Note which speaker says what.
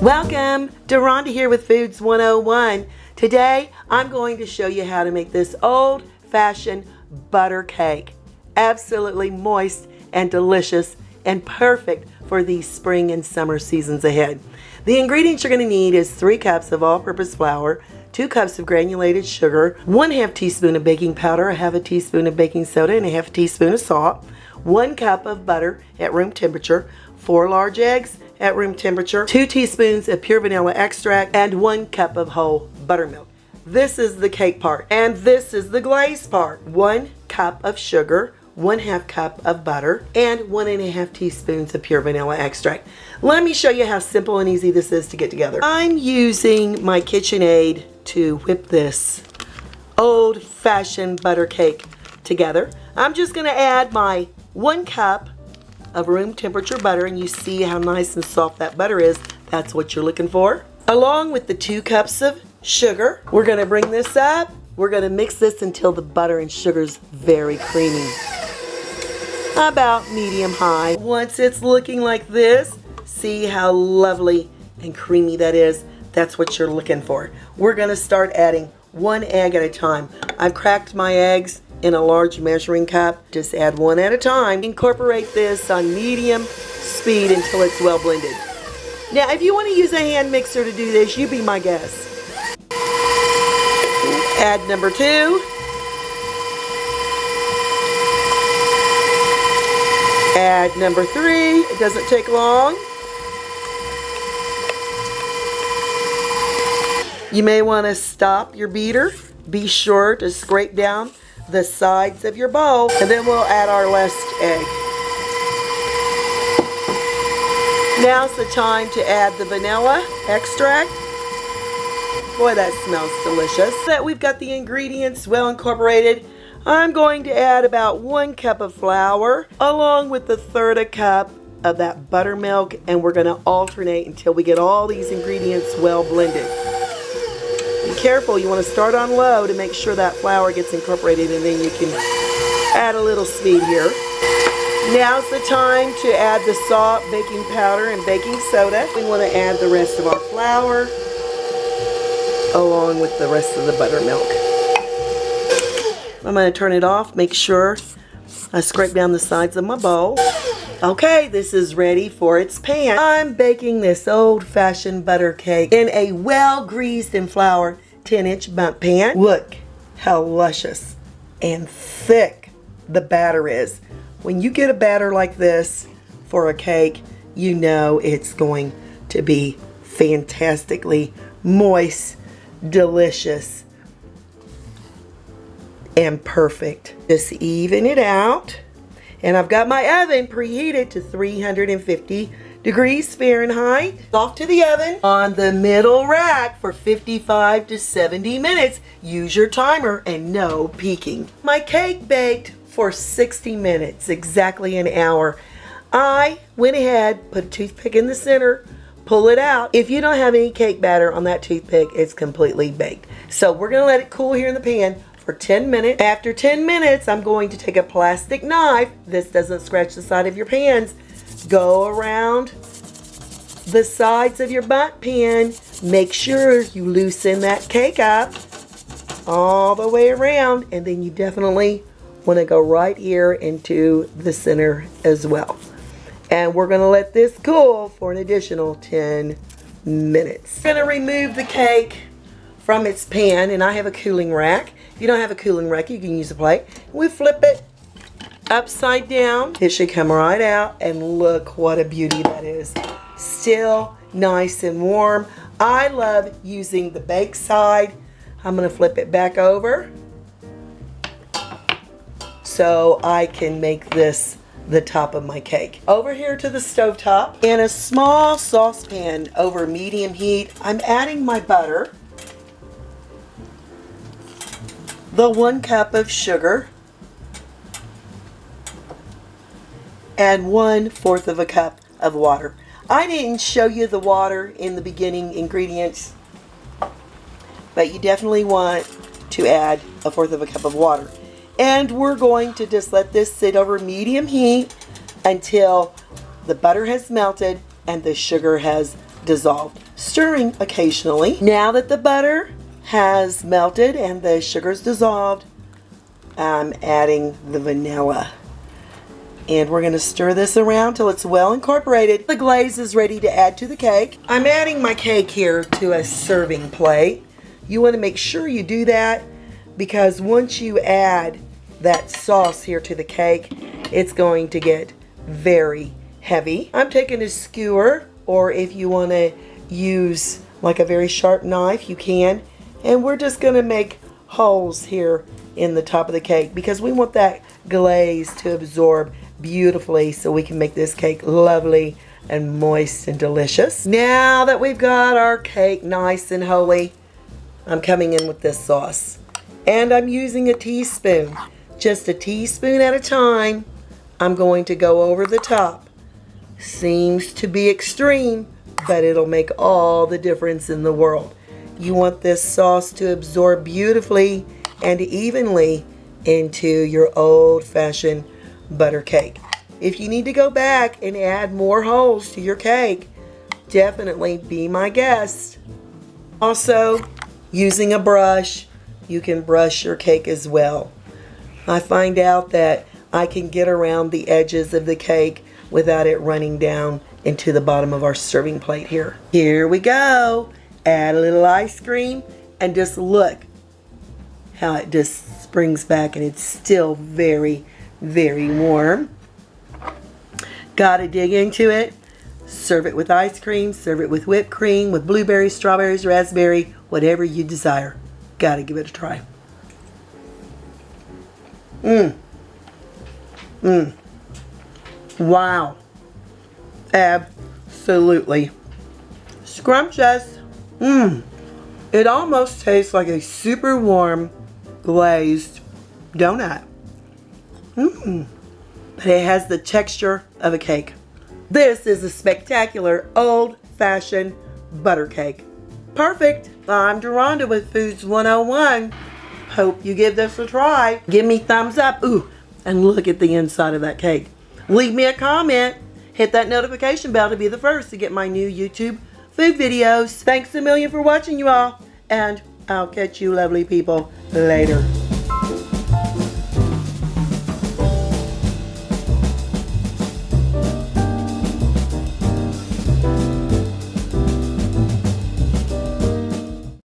Speaker 1: Welcome, Rhonda here with Foods 101. Today I'm going to show you how to make this old-fashioned butter cake. Absolutely moist and delicious and perfect for these spring and summer seasons ahead. The ingredients you're going to need is 3 cups of all-purpose flour, 2 cups of granulated sugar, 1/2 teaspoon of baking powder, 1/2 teaspoon of baking soda, and 1/2 teaspoon of salt, 1 cup of butter at room temperature, 4 large eggs at room temperature, 2 teaspoons of pure vanilla extract, and 1 cup of whole buttermilk. This is the cake part, and this is the glaze part. 1 cup of sugar, 1/2 cup of butter, and 1 1/2 teaspoons of pure vanilla extract. Let me show you how simple and easy this is to get together. I'm using my KitchenAid to whip this old-fashioned butter cake together. I'm just going to add my 1 cup of room temperature butter, and you see how nice and soft that butter is. That's what you're looking for. Along with the 2 cups of sugar, we're going to bring this up. We're going to mix this until the butter and sugar's very creamy. About medium high. Once it's looking like this, see how lovely and creamy that is. That's what you're looking for. We're going to start adding 1 egg at a time. I've cracked my eggs in a large measuring cup. Just add 1 at a time. Incorporate this on medium speed until it's well blended. Now, if you want to use a hand mixer to do this, you be my guest. Add number 2. Add number 3. It doesn't take long. You may want to stop your beater. Be sure to scrape down the sides of your bowl, and then we'll add our last egg. Now's the time to add the vanilla extract. Boy, that smells delicious. So that we've got the ingredients well incorporated, I'm going to add about 1 cup of flour along with 1/3 cup of that buttermilk, and we're going to alternate until we get all these ingredients well blended. Be careful, you want to start on low to make sure that flour gets incorporated, and then you can add a little speed here. Now's the time to add the salt, baking powder, and baking soda. We want to add the rest of our flour along with the rest of the buttermilk. I'm going to turn it off, make sure I scrape down the sides of my bowl. Okay, this is ready for its pan. I'm baking this old-fashioned butter cake in a well-greased and floured 10-inch bundt pan. Look how luscious and thick the batter is. When you get a batter like this for a cake, you know it's going to be fantastically moist, delicious, and perfect. Just even it out. And I've got my oven preheated to 350 degrees Fahrenheit. Off to the oven on the middle rack for 55 to 70 minutes. Use your timer and no peeking. My cake baked for 60 minutes, exactly an hour. I went ahead, put a toothpick in the center, pull it out. If you don't have any cake batter on that toothpick, it's completely baked. So we're gonna let it cool here in the pan for 10 minutes. After 10 minutes, I'm going to take a plastic knife. This doesn't scratch the side of your pans. Go around the sides of your bundt pan. Make sure you loosen that cake up all the way around, and then you definitely want to go right here into the center as well. And we're going to let this cool for an additional 10 minutes. I'm going to remove the cake from its pan, and I have a cooling rack. If you don't have a cooling rack, you can use a plate. We flip it upside down. It should come right out, and look what a beauty that is. Still nice and warm. I love using the bake side. I'm going to flip it back over so I can make this the top of my cake. Over here to the stove top, in a small saucepan over medium heat, I'm adding my butter, the 1 cup of sugar, and 1/4 cup of water. I didn't show you the water in the beginning ingredients, but you definitely want to add 1/4 cup of water. And we're going to just let this sit over medium heat until the butter has melted and the sugar has dissolved. stirring occasionally. Now that the butter has melted and the sugar's dissolved, I'm adding the vanilla. And we're going to stir this around till it's well incorporated. The glaze is ready to add to the cake. I'm adding my cake here to a serving plate. You want to make sure you do that because once you add that sauce here to the cake, it's going to get very heavy. I'm taking a skewer, or if you want to use like a very sharp knife, you can. And we're just going to make holes here in the top of the cake because we want that glaze to absorb beautifully so we can make this cake lovely and moist and delicious. Now that we've got our cake nice and holy, I'm coming in with this sauce. And I'm using a teaspoon. Just a teaspoon at a time. I'm going to go over the top. Seems to be extreme, but it'll make all the difference in the world. You want this sauce to absorb beautifully and evenly into your old-fashioned butter cake. If you need to go back and add more holes to your cake, definitely be my guest. Also, using a brush, you can brush your cake as well. I find out that I can get around the edges of the cake without it running down into the bottom of our serving plate here. Here we go. Add a little ice cream and just look how it just springs back and it's still very, very warm. Gotta dig into it. Serve it with ice cream, serve it with whipped cream, with blueberries, strawberries, raspberry, whatever you desire. Gotta give it a try. Wow. Absolutely scrumptious. It almost tastes like a super warm glazed donut. But it has the texture of a cake. This is a spectacular old-fashioned butter cake. Perfect. I'm Deronda with Foods 101. Hope you give this a try. Give me thumbs up. Ooh, and look at the inside of that cake. Leave me a comment. Hit that notification bell to be the first to get my new YouTube food videos. Thanks a million for watching, you all. And I'll catch you lovely people later.